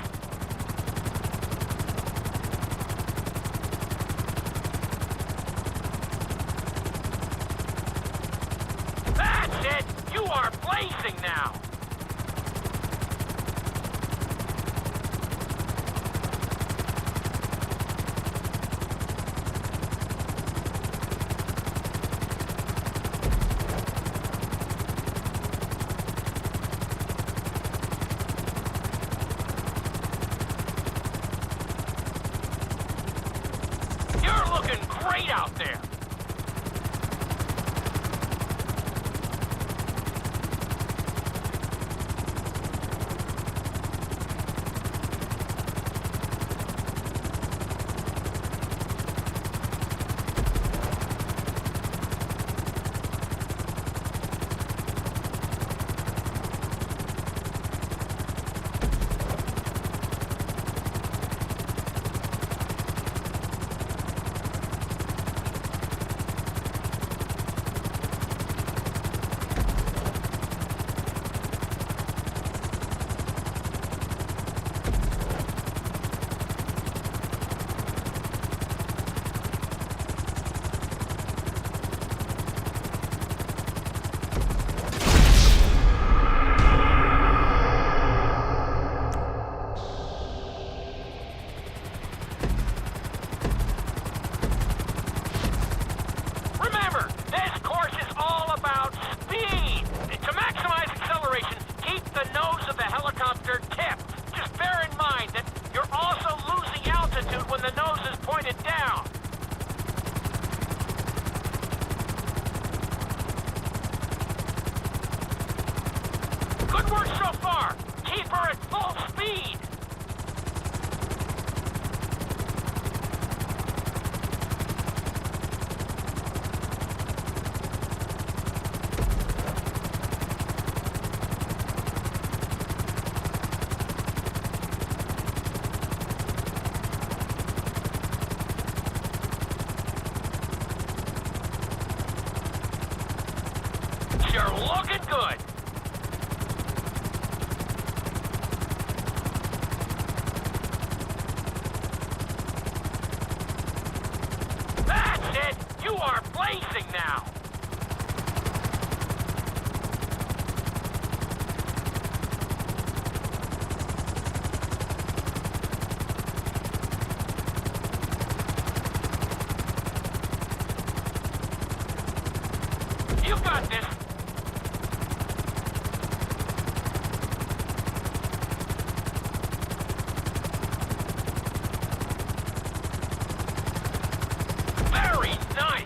That's it. You are blazing now. You're looking great out there. Good work so far. Keep her at full speed. You're looking good. That's it. You are blazing now. You got this. Very nice!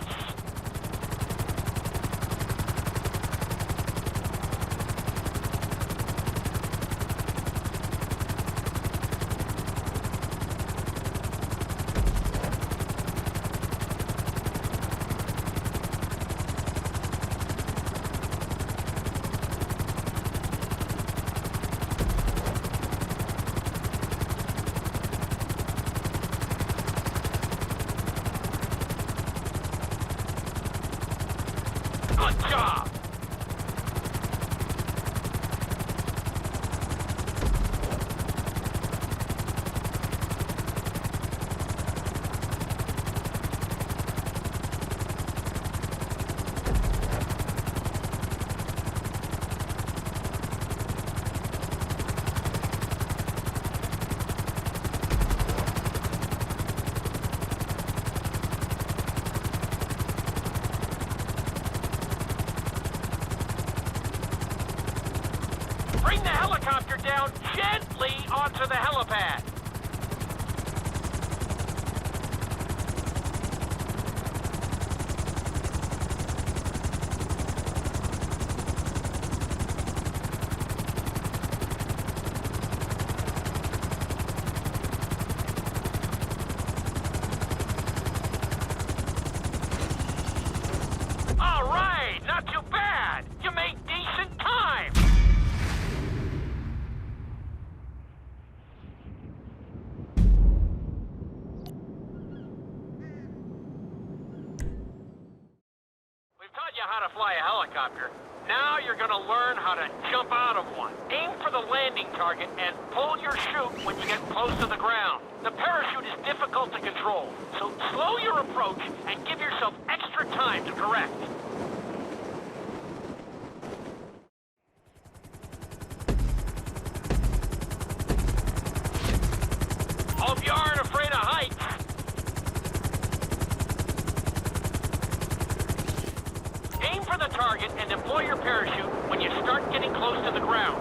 Good job! Bring the helicopter down gently onto the helipad. All right, not too bad. You made decent time. We've taught you how to fly a helicopter. Now you're gonna learn how to jump out of one. Aim for the landing target and pull your chute when you get close to the ground. The parachute is difficult to control, so slow your approach and give yourself extra time to correct. Hope you aren't afraid of heights. Aim for the target and deploy your parachute when you start getting close to the ground.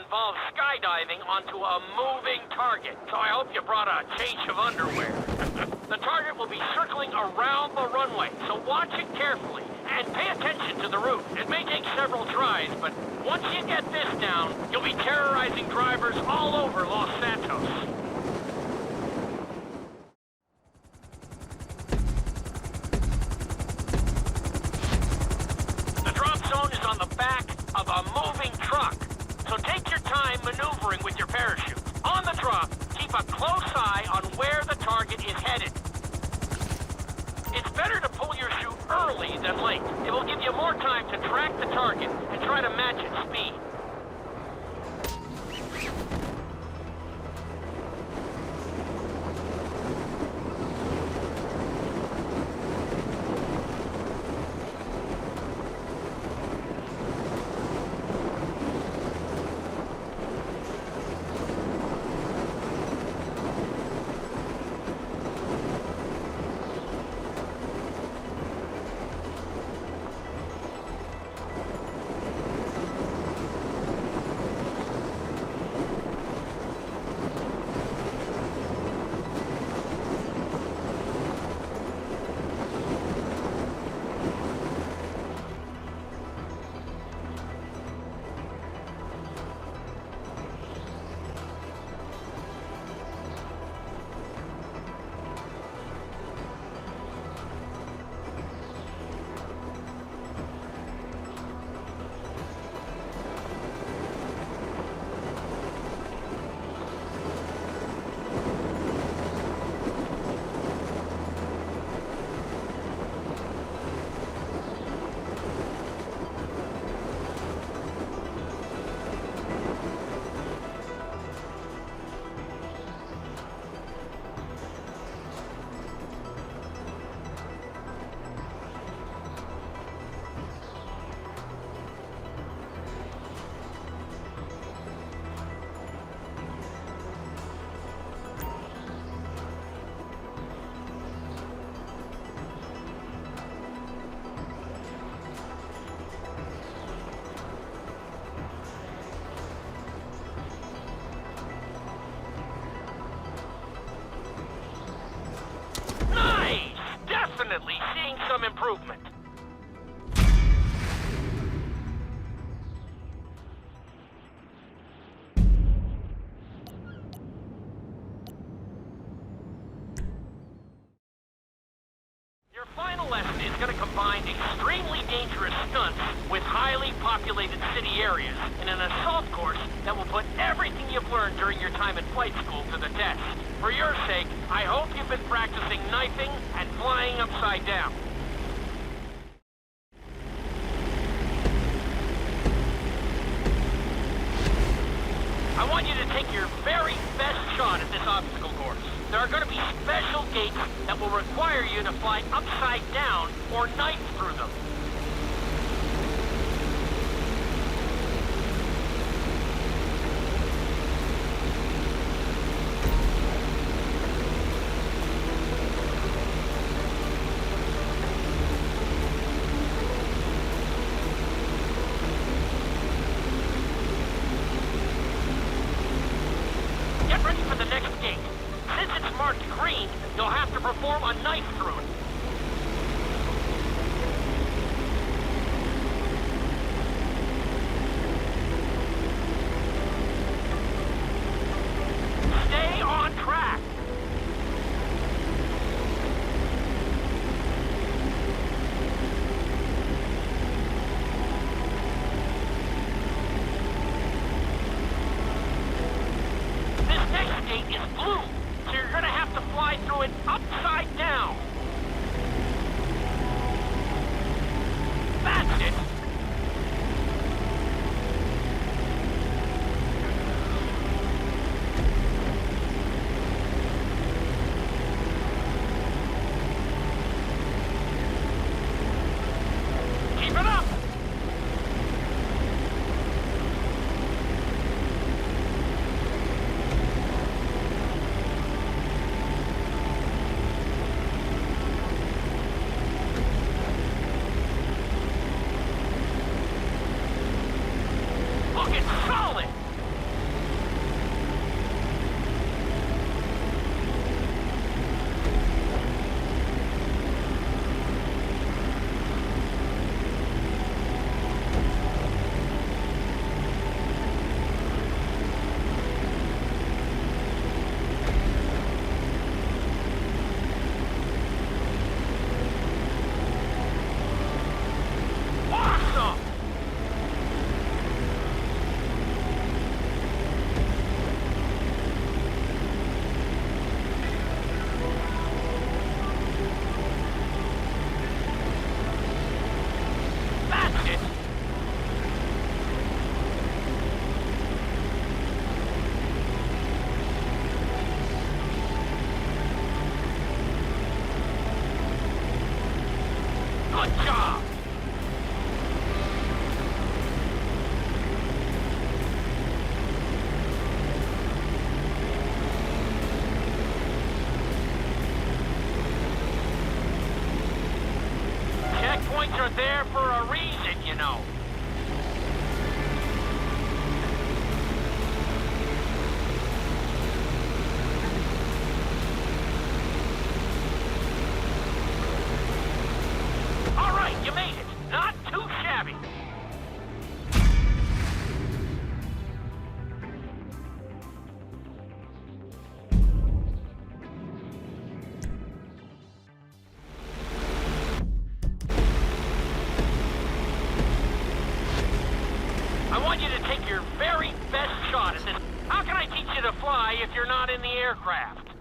involves skydiving onto a moving target, so I hope you brought a change of underwear. The target will be circling around the runway, so watch it carefully and pay attention to the route. It may take several tries, but once you get this down, you'll be terrorizing drivers all over Los Santos. The drop zone is on the back of a moving truck, so take your time maneuvering with your parachute. On the drop, keep a close eye on where the target is headed. It's better to pull your chute early than late. It will give you more time to track the target and try to match its speed. Definitely seeing some improvement. Your final lesson is going to combine extremely dangerous stunts with highly populated city areas in an assault course that will put everything you've learned during your time at flight school to the test. For your sake, I hope you've been practicing knifing and flying upside down. I want you to take your very best shot at this obstacle course. There are going to be special gates that will require you to fly upside down or knife through them. Get ready for the next gate. Since it's marked green, you'll have to perform a knife through it. Stay on track. This next gate is blue, so you're gonna have to fly through it upside down. That's it. Keep it up. there for a reason, you know. All right, you made it. Not too shabby. I want you to take your very best shot at this. How can I teach you to fly if you're not in the aircraft?